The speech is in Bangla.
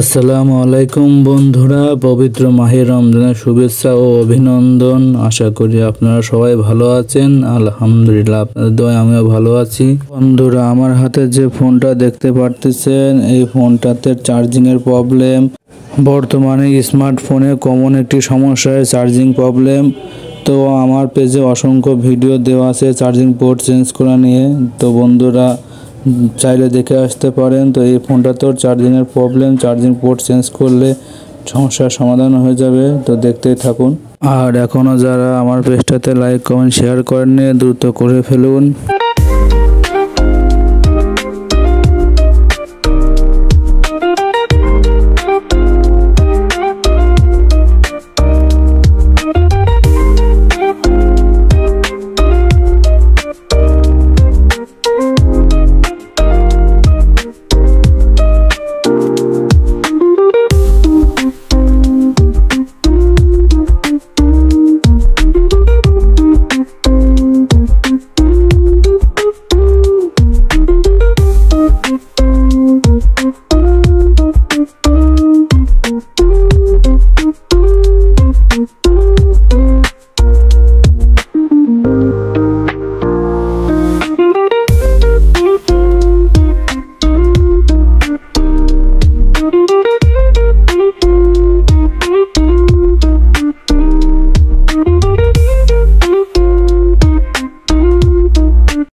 আসসালামু আলাইকুম বন্ধুরা, পবিত্র মাহে রমজানের শুভেচ্ছা ও অভিনন্দন। আশা করি আপনারা সবাই ভালো আছেন। আলহামদুলিল্লাহ, আপনাদের দোয়ায় আমিও ভালো আছি। বন্ধুরা, আমার হাতে যে ফোনটা দেখতে পারতেছেন, এই ফোনটাতে চার্জিংয়ের প্রবলেম। বর্তমানে স্মার্টফোনে কমন একটি সমস্যা, চার্জিং প্রবলেম। তো আমার পেজে অসংখ্য ভিডিও দেওয়া আছে চার্জিং পোর্ট চেঞ্জ করা নিয়ে। তো বন্ধুরা চাইলে দেখে আসতে পারেন। তো এই ফোনটাতেও চার্জিংয়ের প্রবলেম, চার্জিং পোর্ট চেঞ্জ করলে সমস্যার সমাধান হয়ে যাবে। তো দেখতেই থাকুন। আর এখনও যারা আমার পেজটাতে লাইক কমেন্ট শেয়ার করেননি, দ্রুত করে ফেলুন।